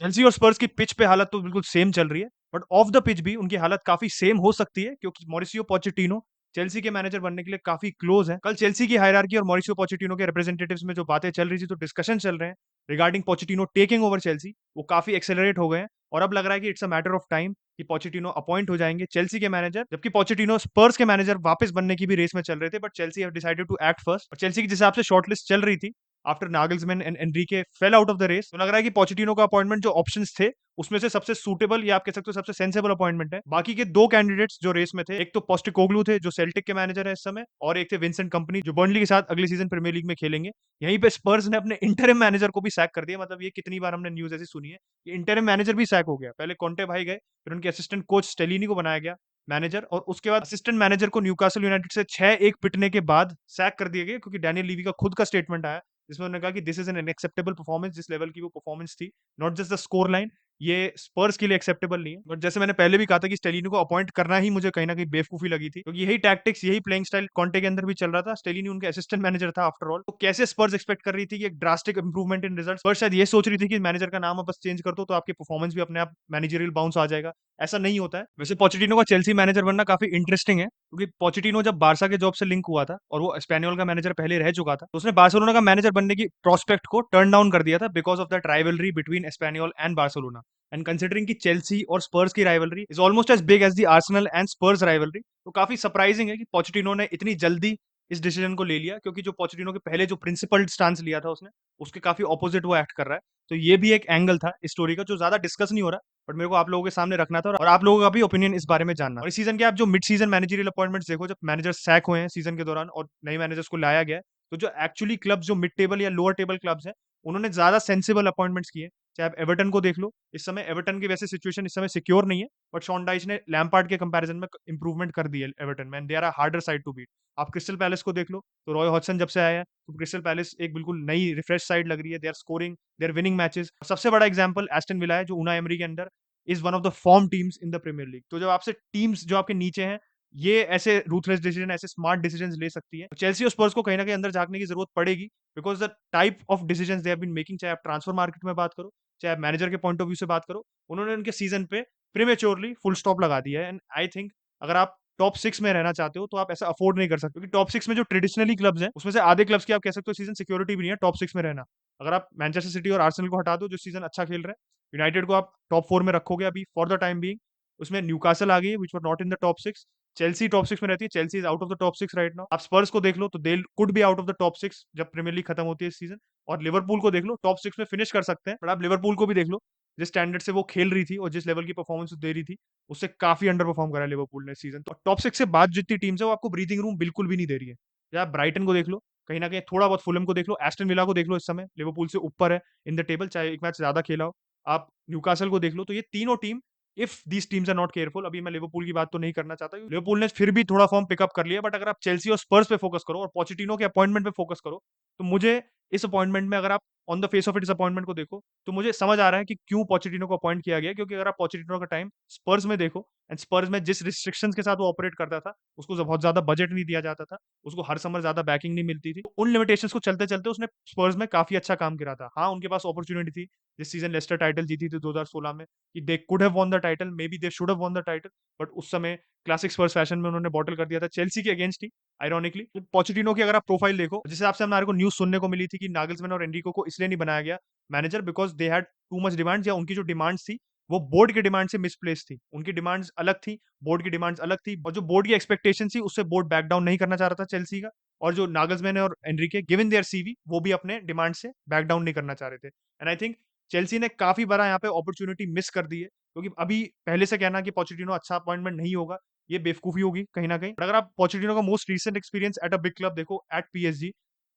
Chelsea और Spurs की pitch पे हालत तो बिल्कुल सेम चल रही है, बट ऑफ द पिच भी उनकी हालत काफ़ी सेम हो सकती है क्योंकि मॉरिसियो पोचेटिनो चेल्सी के मैनेजर बनने के लिए काफ़ी क्लोज़ हैं। कल चेल्सी की हायरार्की और मॉरिसियो पोचेटिनो के रिप्रेजेंटेटिव्स में जो बातें चल रही थी, जो डिस्कशन चल रहे हैं regarding Pochettino taking over Chelsea, वो काफ़ी एक्सेलरेट हो गए हैं और अब लग रहा है कि it's a matter of time कि पोचेटिनो अपॉइंट हो जाएंगे चेल्सी के मैनेजर, जबकि पोचेटिनो स्पर्स के मैनेजर वापस बनने की भी रेस में चल रहे थे, but Chelsea have decided to act first और चेल्सी की जिस हिसाब से शॉर्टलिस्ट चल रही थी after Nagelsmann and Enrique fell out of the race, तो लग रहा है कि पोचेटिनो का अपॉइंटमेंट जो ऑप्शंस थे उसमें से सबसे सूटेबल या आप कह सकते हो सबसे सेंसेबल अपॉइंटमेंट है। बाकी के दो कैंडिडेट्स जो रेस में थे, एक तो पोस्टेकोग्लू थे जो सेल्टिक के मैनेजर है इस समय, और एक थे विंसेंट कंपनी जो बर्नली के साथ अगले सीजन प्रीमियर लीग में खेलेंगे। यहीं पे स्पर्स ने अपने इंटरिम मैनेजर को भी सैक कर दिया। मतलब ये कितनी बार हमने न्यूज ऐसी सुनी है कि इंटरिम मैनेजर भी सैक हो गया। पहले कॉन्टे भाई गए, फिर उनके असिस्टेंट कोच स्टेलिनी को बनाया गया मैनेजर, और उसके बाद असिस्टेंट मैनेजर को न्यूकासल यूनाइटेड से 6-1 पिटने के बाद सैक कर दिया गया क्योंकि डैनियल लीवी का खुद का स्टेटमेंट आया जिसमें उन्होंने कहा कि this is an unacceptable performance, जिस लेवल की वो परफॉर्मेंस थी, not just the score line, ये स्पर्स के लिए एक्सेप्टेबल नहीं है। बट जैसे मैंने पहले भी कहा था कि स्टेलिनी को अपॉइंट करना ही मुझे कहीं ना कहीं बेवकूफी लगी थी क्योंकि यही टैक्टिक्स, यही प्लेइंग स्टाइल कॉन्टे के अंदर भी चल रहा था। स्टेलिनी उनके असिस्टेंट मैनेजर था आफ्टर ऑल, तो कैसे स्पर्स एक्सपेक्ट कर रही थी कि एक ड्रास्टिक इंप्रूवमेंट इन रिजल्ट्स, पर शायद ये सोच रही थी कि मैनेजर का नाम आप बस चेंज कर दो तो आपकी परफॉर्मेंस भी अपने आप मैनेजरियल बाउंस आ जाएगा। ऐसा नहीं होता है। वैसे पोचेटिनो का चेल्सी मैनेजर बनना काफी इंटरेस्टिंग है क्योंकि पोचेटिनो जब बारसा के जॉब से लिंक हुआ था और वो स्पेनियोल का मैनेजर पहले रह चुका था, तो उसने बार्सिलोना का मैनेजर बनने की प्रोस्पेक्ट को टर्न डाउन कर दिया था because of that rivalry between Espanyol and Barcelona. And considering कि चेल्सी और स्पर्स की rivalry is almost as big as the Arsenal and Spurs rivalry, तो काफी सरप्राइजिंग है कि पोचेटिनो ने इतनी जल्दी इस डिसीजन को ले लिया क्योंकि जो पोचेटिनो के पहले जो प्रिंसिपल्ड स्टांस लिया था उसने, उसके काफी ऑपोजिट वो एक्ट कर रहा है। तो ये भी एक एंगल था इस स्टोरी का जो ज्यादा डिस्कस नहीं हो रहा, बट मेरे को आप लोगों के सामने रखना था और आप लोगों का भी ओपिनियन इस बारे में जानना। और इस सीजन के आप जो मिड सीजन मैनेजरियल अपॉइंटमेंट्स देखो, जब मैनेजर सैक हुए हैं सीजन के दौरान और नए मैनेजर्स को लाया गया है, तो जो एक्चुअली क्लब्स जो मिड टेबल या लोअर टेबल क्लब्स हैं, उन्होंने ज्यादा सेंसिबल अपॉइंटमेंट्स किए। चाहे आप एवर्टन को देख लो, इस समय एवर्टन की वैसे सिचुएशन इस समय सिक्योर नहीं है, बट शॉन डाइच ने लैम्पार्ड के कंपैरिजन में इंप्रूवमेंट कर दी है एवर्टन में, and they are a harder side to beat. आप क्रिस्टल पैलेस को देख लो, तो रॉय हॉडसन जब से आया है तो क्रिस्टल पैलेस एक बिल्कुल नई रिफ्रेश साइड लग रही है। They are scoring, they are winning matches. सबसे बड़ा एग्जांपल एस्टन विला है जो उना एमरी के under is one of the form teams in the Premier League. तो जब आपसे टीम्स जो आपके नीचे हैं ये ऐसे रूथलेस डिसीजन, ऐसे स्मार्ट डिसीजन ले सकती है, चेल्सी और स्पर्स को कहीं ना कहीं अंदर झांकने की जरूरत पड़ेगी because the type of decision they have been making, चाहे आप ट्रांसफर मार्केट में बात करो, चाहे आप मैनेजर के पॉइंट ऑफ व्यू से बात करो, उन्होंने उनके सीजन पे प्रीमेच्योरली फुल स्टॉप लगा दिया है। एंड आई थिंक अगर आप टॉप 6 में रहना चाहते हो तो आप ऐसा अफोर्ड नहीं कर सकते क्योंकि टॉप 6 में जो ट्रेडिशनली क्लब्स हैं उसमें से आधे क्लब्स की आप कह सकते हो सीजन सिक्योरिटी भी नहीं है टॉप 6 में रहना। अगर आप मैनचेस्टर सिटी और आर्सेनल को हटा दो जो सीजन अच्छा खेल रहे हैं, यूनाइटेड को आप टॉप 4 में रखोगे अभी फॉर द टाइम बीइंग, उसमें न्यूकासल आ गई है which were not in the top 6, Chelsea top 6 में रहती है, Chelsea is out of the top 6 right now. आप स्पर्स को देख लो तो they could be out of the top 6 जब प्रीमियर लीग खत्म होती है इस सीजन, और लिवरपूल को देख लो टॉप 6 में फिनिश कर सकते हैं, बट आप लिवरपूल को भी देख लो जिस स्टैंडर्ड से वो खेल रही थी और जिस लेवल की परफॉर्मेंस दे रही थी उससे काफी अंडर परफॉर्म करा है लिवरपूल ने इस सीजन। तो टॉप 6 से बाद जितनी टीम्स है वो आपको ब्रीथिंग रूम बिल्कुल भी नहीं दे रही है। या आप ब्राइटन को देख लो, कहीं ना कहीं थोड़ा बहुत फुलम को देख लो, एस्टन विला को देख लो, इस समय लिवरपूल से ऊपर है इन द टेबल चाहे एक मैच ज्यादा खेला हो। आप न्यूकासल को देख लो, तो ये तीनों team, if these teams are not careful, अभी मैं लिवरपूल की बात तो नहीं करना चाहता, लिवरपूल ने फिर भी थोड़ा फॉर्म पिकअप कर लिया, बट अगर आप चेल्सी और स्पर्स पे फोकस करो और पोचेटिनो के अपॉइंटमेंट पे फोकस करो, तो मुझे इस अपॉइंटमेंट में अगर आप on the face of it इस अपॉइंटमेंट को देखो तो मुझे समझ आ रहा है कि क्यों पोचेटिनो को अपॉइंट किया गया। क्योंकि अगर आप पोचेटिनो का टाइम स्पर्स में देखो, एंड स्पर्स में जिस रिस्ट्रिक्शंस के साथ वो ऑपरेट करता था, उसको बहुत ज्यादा बजट नहीं दिया जाता था, उसको हर समर ज्यादा बैकिंग नहीं मिलती थी, तो उन लिमिटेशंस को चलते चलते उसने स्पर्स में काफी अच्छा काम किया था। हाँ, उनके पास अपॉर्चुनिटी थी जिस सीजन लेस्टर टाइटल जीती थी 2016 में, कि they could have won the title, may be they should have won the title, but उस समय क्लासिक स्पर्स फैशन में उन्होंने बॉटल कर दिया था चेल्सी के अगेंस्ट ही, आयरोनिकली। तो पोचेटिनो की अगर आप प्रोफाइल देखो, जिस हिसाब से हमारे को न्यूज सुनने को मिली थी कि नागल्समैन और एनरिको को इसलिए नहीं बनाया गया manager because they had too much demands, या उनकी जो डिमांड्स थी वो बोर्ड की डिमांड से मिसप्लेस थी। उनकी डिमांड्स अलग थी, बोर्ड की डिमांड्स अलग थी, और जो बोर्ड की एक्सपेक्टेशन थी उससे बोर्ड बैक डाउन नहीं करना चाह रहा था चेल्सी का, और जो नागल्समैन और एनरिके गिवन देयर सीवी वो भी अपने डिमांड से बैक डाउन नहीं करना चाह रहे थे। एंड आई थिंक चेल्सी ने काफी बड़ा यहाँ पे अपॉर्चुनिटी मिस कर दी है, क्योंकि अभी पहले से कहना कि पोचेटिनो अच्छा अपॉइंटमेंट नहीं होगा ये बेवकूफी होगी कहीं ना कहीं। अगर आप पोचेटिनो का most recent experience at a big club देखो, एट पीएसजी,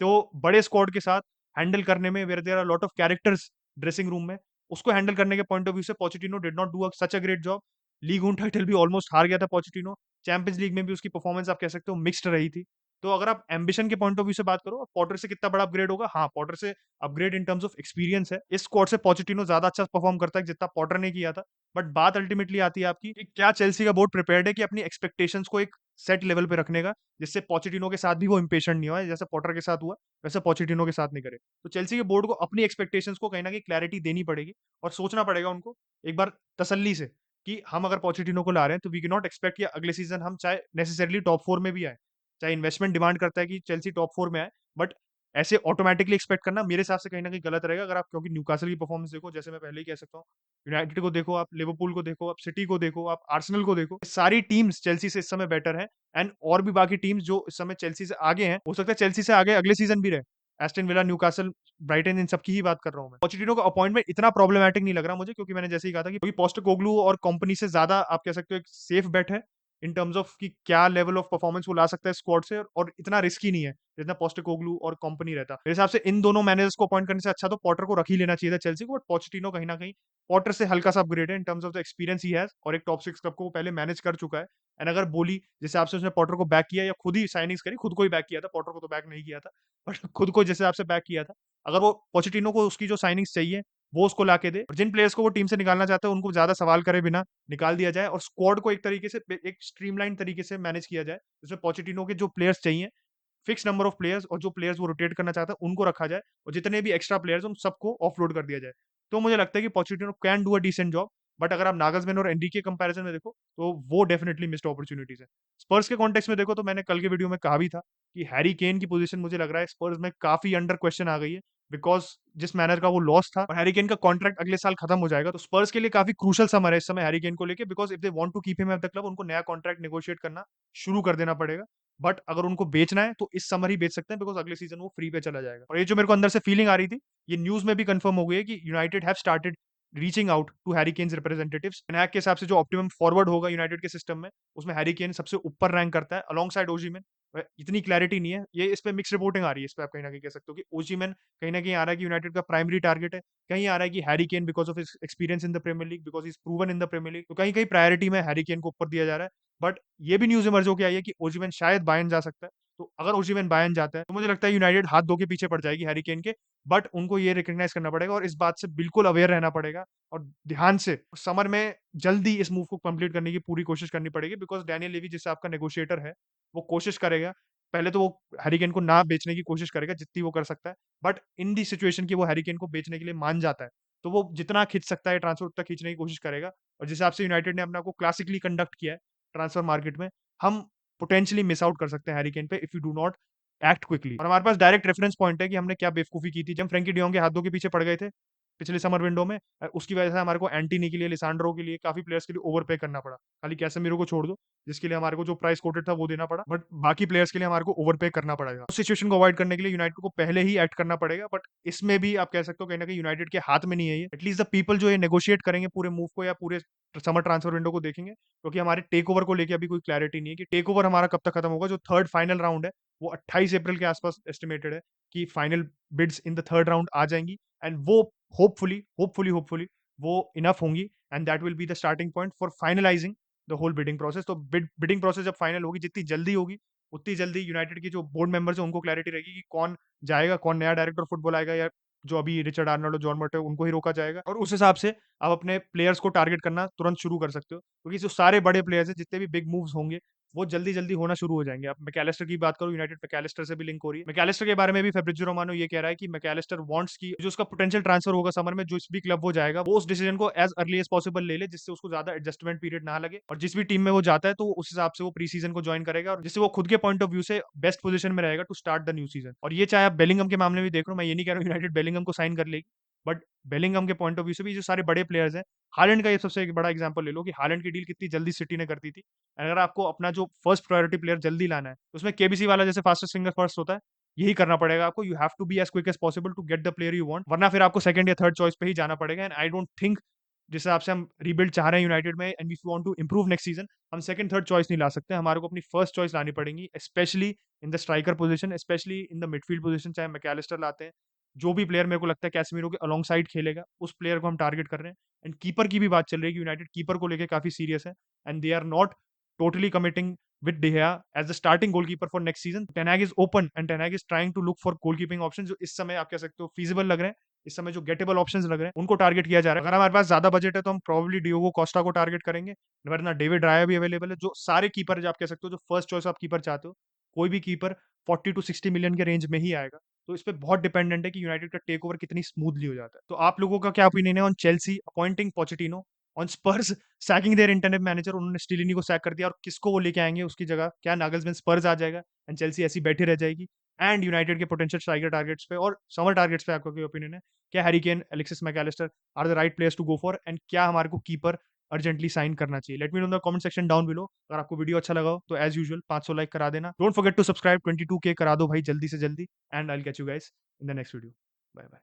तो बड़े स्क्वाड के साथ हैंडल करने में where there are lot of characters dressing room में, उसको हैंडल करने के पॉइंट ऑफ व्यू से Pochettino did not do such a great job. Ligue one title भी ऑलमोस्ट हार गया था पोचेटिनो, चैंपियंस लीग में भी उसकी परफॉर्मेंस आप कह सकते हो मिक्स्ड रही थी। तो अगर आप एम्बिशन के पॉइंट ऑफ व्यू से बात करो, पॉटर से कितना बड़ा अपग्रेड होगा? हाँ, पॉटर से upgrade in terms of experience है। इस स्क्वाड से पोचेटिनो ज़्यादा अच्छा परफॉर्म करता है जितना पॉटर ने किया था। बट बात अल्टीमेटली आती है आपकी कि क्या चेल्सी का बोर्ड प्रिपेयर्ड है कि अपनी एक्सपेक्टेशंस को एक सेट लेवल पे रखने का, जिससे पोचेटिनो के साथ भी वो इम्पेशेंट नहीं हुआ है, जैसे पॉटर के साथ हुआ, वैसे पोचेटिनो के साथ नहीं करे। तो चेल्सी के बोर्ड को अपनी एक्सपेक्टेशंस को कहीं न कहीं क्लैरिटी देनी पड़ेगी और सोचना पड़ेगा उनको एक बार तसल्ली से कि हम अगर पोचेटिनो को ला रहे हैं तो वी कैन नॉट एक्सपेक्ट कि अगले सीज़न हम चाहे नेसेसरीली टॉप 4 में भी आएँ। चाहे इन्वेस्टमेंट डिमांड करता है कि चेल्सी टॉप 4 में आए, बट ऐसे ऑटोमैटिकली एक्सपेक्ट करना मेरे हिसाब से कहीं न कहीं गलत रहेगा। अगर आप क्योंकि न्यूकासल की परफॉर्मेंस देखो, जैसे मैं पहले ही कह सकता हूँ, यूनाइटेड को देखो, आप लिवरपूल को देखो, आप सिटी को देखो, आप आर्सेनल को देखो, सारी टीम्स चेल्सी से इस समय बेटर हैं एंड और भी बाकी टीम्स जो इस समय चेल्सी से आगे हैं, हो सकता है चेल्सी से आगे अगले सीज़न भी रहे। एस्टन विला, न्यूकासल, ब्राइटन इन सब की ही बात कर रहा हूँ मैं। पोचेटिनो का अपॉइंटमेंट इतना प्रॉब्लमैटिक नहीं लग रहा मुझे क्योंकि मैंने जैसे ही कहा था कि पोस्टेकोग्लू और कंपनी से ज़्यादा आप कह सकते हो एक सेफ बेट है इन टर्म्स ऑफ कि क्या लेवल ऑफ परफॉर्मेंस वो ला सकता है स्क्वाड से और इतना रिस्की नहीं है जितना पोस्टेकोग्लू और कंपनी रहता। मेरे हिसाब से इन दोनों मैनेजर्स को अपॉइंट करने से अच्छा तो पॉटर को रख ही लेना चाहिए था चेल्सी को, बट पोचेटिनो कहीं न कहीं पॉटर से हल्का सा अपग्रेड है in terms of the experience he has और एक टॉप 6 कप को वो पहले मैनेज कर चुका है। एंड अगर बोली जिस हिसाब से उसने पॉटर को बैक किया या खुद ही साइनिंग्स करी, खुद को ही बैक किया था, पॉटर को तो बैक नहीं किया था, बट खुद को जिस हिसाब से बैक किया था, अगर वो पोचेटिनो को उसकी जो साइनिंग्स चाहिए, वो उसको लाके दे और जिन प्लेयर्स को वो टीम से निकालना चाहता है, उनको ज़्यादा सवाल करे बिना निकाल दिया जाए और स्क्वाड को एक तरीके से एक स्ट्रीमलाइन तरीके से मैनेज किया जाए। जिसमें पोचेटिनो के जो प्लेयर्स चाहिए, फिक्स नंबर ऑफ प्लेयर्स और जो प्लेयर्स वो रोटेट करना चाहता है, उनको रखा जाए और जितने भी एक्स्ट्रा प्लेयर्स हैं, उन सबको ऑफलोड कर दिया जाए। तो मुझे लगता है कि Pochettino can do a decent job, but अगर आप नागलसमैन और एनरिके कंपैरिजन में देखो, तो वो डेफिनिटली मिस्ड अपॉर्च्युनिटीज़ है। स्पर्स के कॉन्टेक्स्ट में देखो तो मैंने कल के वीडियो में कहा भी था कि हैरी केन की पोजीशन मुझे लग रहा है स्पर्स में काफ़ी अंडर क्वेश्चन आ गई है बिकॉज़ जिस मैनर का वो लॉस था और हैरी केन का कॉन्ट्रैक्ट अगले साल खत्म हो जाएगा। तो स्पर्स के लिए काफ़ी क्रूशियल समर है इस समय हैरी केन को लेके because if they want to keep him at the club, उनको नया कॉन्ट्रैक्ट नेगोशिएट करना शुरू कर देना पड़ेगा। बट अगर उनको बेचना है तो इस समर ही बेच सकते हैं बिकॉज़ अगले सीज़न वो फ्री पे चला जाएगा। और ये जो मेरे को अंदर से फीलिंग आ रही थी, ये न्यूज़ में भी कन्फर्म हो गई है कि United have started reaching out to Harry Kane's representatives. Ten Hag के हिसाब से जो ऑप्टिमम फॉरवर्ड होगा यूनाइटेड के सिस्टम में, उसमें हैरी केन सबसे ऊपर रैंक करता है अलोंगसाइड ओजीमेन। इतनी क्लैरिटी नहीं है। ये इस पे मिक्स्ड रिपोर्टिंग आ रही है, इस पे आप कहीं न कहीं कह सकते हो कि ओजीमेन कहीं न कहीं आ रहा है कि यूनाइटेड का प्राइमरी टारगेट है। कहीं आ रहा है कि Harry Kane because of his experience in the Premier League, because he is proven in the Premier League. तो कहीं-कहीं प्रायोरिटी में हैरी केन को ऊपर दिया जा रहा है। बट ये भी न्यूज़ इमर्ज होके आई है कि ओजीमेन शायद बायर्न जा सकता है। तो अगर ओजीमेन बायर्न जाता है, तो मुझे लगता है यूनाइटेड हाथ धो के पीछे पड़ जाएगी हैरी केन के। बट उनको ये रिकॉग्नाइज़ करना पड़ेगा और इस बात से बिल्कुल अवेयर रहना पड़ेगा और ध्यान से समर में जल्दी इस मूव को कंप्लीट करने की पूरी कोशिश करनी पड़ेगी बिकॉज़ डैनियल लेवी जिस आपका नेगोशिएटर है, वो कोशिश करेगा। पहले तो वो हैरी केन को ना बेचने की कोशिश करेगा जितनी वो कर सकता है। बट इन दी सिचुएशन कि वो हैरी केन को बेचने के लिए मान जाता है, तो वो जितना खींच सकता है ट्रांसफर उतना खींचने की कोशिश करेगा और जिस हिसाब से यूनाइटेड ने अपने आप को क्लासिकली कंडक्ट किया है ट्रांसफर मार्केट में, हम पोटेंशियली मिस आउट कर सकते हैं हैरी केन पे if you do not act quickly. और हमारे पास डायरेक्ट रेफरेंस पॉइंट है कि हमने क्या बेवकूफ़ी की थी जब फ्रैंकी डियोंग के हाथों के पीछे पड़ गए थे, पिछले समर विंडो में। उसकी वजह से हमारे को एंटोनी के लिए, लिसांड्रो के लिए, काफ़ी प्लेयर्स के लिए ओवरपे करना पड़ा। खाली कैसेमीरो को छोड़ दो, जिसके लिए हमारे को जो प्राइस कोटेड था वो देना पड़ा, बट बाकी प्लेयर्स के लिए हमारे को ओवरपे करना पड़ेगा। उस सिचुएशन को अवॉइड करने के लिए यूनाइटेड को पहले ही एक्ट करना पड़ेगा, बट इसमें भी आप कह सकते हो कहीं न कहीं यूनाइटेड के हाथ में नहीं है ये। एटलीस्ट द पीपल जो ये नेगोशिएट करेंगे पूरे मूव को या पूरे समर ट्रांसफर विंडो को देखेंगे, क्योंकि हमारे टेक ओवर को लेके अभी कोई क्लैरिटी नहीं है कि टेक ओवर हमारा कब तक खत्म होगा। जो थर्ड फाइनल राउंड है, वो 28 अप्रैल के आसपास एस्टिमेटेड है कि final bids in the third round आ जाएँगी एंड वो होपफुली वो इनफ होंगी and that will be the starting point for finalising the whole bidding process. तो बिडिंग प्रोसेस जब फाइनल होगी, जितनी जल्दी होगी, उतनी जल्दी यूनाइटेड के जो बोर्ड मेंबर्स हैं, उनको क्लैरिटी रहेगी कि कौन जाएगा, कौन नया डायरेक्टर फुटबॉल आएगा या जो अभी रिचर्ड आर्नल्ड और जॉन मर्टे उनको ही रोका जाएगा। और उस हिसाब से आप अपने प्लेयर्स को टारगेट करना तुरंत शुरू कर सकते हो, क्योंकि जो सारे बड़े प्लेयर्स हैं, जितने भी बिग मूव्स होंगे, वो जल्दी-जल्दी होना शुरू हो जाएँगे। आप मैकअलिस्टर की बात करो, यूनाइटेड मैकअलिस्टर से भी लिंक हो रही है। मैकअलिस्टर के बारे में भी फैब्रिज़ियो रोमानो ये कह रहा है कि मैकअलिस्टर वांट्स कि जो उसका पोटेंशियल ट्रांसफर होगा समर में, जिस भी क्लब वो जाएगा, वो उस डिसीजन को एज़ अर्ली एज़ पॉसिबल ले ले, जिससे उसको ज़्यादा एडजस्टमेंट पीरियड ना लगे और जिस भी टीम में वो जाता है, तो उस हिसाब से वो प्री सीज़न को जॉइन करेगा और जिससे वो खुद के पॉइंट ऑफ व्यू से बेस्ट पोज़ीशन में रहेगा to start the new season. और ये चाहे आप बेलिंगम के मामले में देख लो, मैं ये नहीं कह रहा हूँ यूनाइटेड बेलिंगम को साइन कर लेगी, बट बेलिंगम के पॉइंट ऑफ व्यू से भी जो सारे बड़े प्लेयर्स हैं, हालैंड का ये सबसे एक बड़ा एग्जांपल ले लो कि हालैंड की डील कितनी जल्दी सिटी ने कर दी थी। अगर आपको अपना जो फर्स्ट प्रायोरिटी प्लेयर जल्दी लाना है, तो उसमें केबीसी वाला जैसे फास्टेस्ट फिंगर फर्स्ट होता है, यही करना पड़ेगा आपको। You have to be as quick as possible to get the player you want, वरना फिर आपको सेकंड या थर्ड चॉइस पे ही जाना पड़ेगा एंड आई डोंट थिंक जिस हिसाब से हम रीबिल्ड चाह रहे हैं यूनाइटेड में and if you want to improve next season, हम सेकंड, थर्ड चॉइस नहीं ला सकते। हमारे को अपनी फर्स्ट चॉइस लानी पड़ेगी, specially in the striker position, specially in the midfield position, चाहे मैकअलिस्टर लाते हैं। जो भी प्लेयर मेरे को लगता है कैसेमीरो के अलोंगसाइड खेलेगा, उस प्लेयर को हम टारगेट कर रहे हैं। एंड कीपर की भी बात चल रही है कि यूनाइटेड कीपर को लेके काफ़ी सीरियस है and they are not totally committing with De Gea as the starting goalkeeper for next season. Ten Hag is open and Ten Hag is trying to look for goalkeeping options जो इस समय आप कह सकते हो feasible लग रहे हैं. इस समय जो गेटेबल ऑप्शंस लग रहे हैं उनको टारगेट किया जा रहा है. अगर हमारे पास ज्यादा बजट है तो हम प्रोबेबली डियोगो कोस्टा को टारगेट करेंगे, वरना डेविड राया भी अवेलेबल है. जो सारे कीपर जो आप कह सकते हो जो फर्स्ट चॉइस आप कीपर चाहते हो, कोई भी कीपर 40 to 60 मिलियन के रेंज में ही आएगा. तो इस पे बहुत डिपेंडेंट है कि यूनाइटेड का टेक ओवर कितनी स्मूथली हो जाता है. तो आप लोगों का क्या ओपिनियन है on Chelsea appointing Pochettino, on Spurs sacking their interim manager, उन्होंने स्टिलिनी को सैक कर दिया, और किसको वो लेके आएंगे उसकी जगह? क्या नागल्समैन स्पर्स आ जाएगा एंड चेल्सी ऐसी बैठी रह जाएगी? एंड यूनाइटेड के पोटेंशियल स्ट्राइकर टारगेट्स पे और समर टारगेट्स पे आपका क्या ओपिनियन है? क्या Harry Kane, Alexis Mac Allister are the right players to go for, and क्या हमारे को कीपर अर्जेंटली साइन करना चाहिए? Let me know in the comment section down below. अगर आपको वीडियो अच्छा लगा हो तो एज यूजुअल 500 लाइक करा देना. Don't forget to subscribe. 22K करा दो भाई जल्दी से जल्दी. And I will catch you guys in the next video. Bye bye.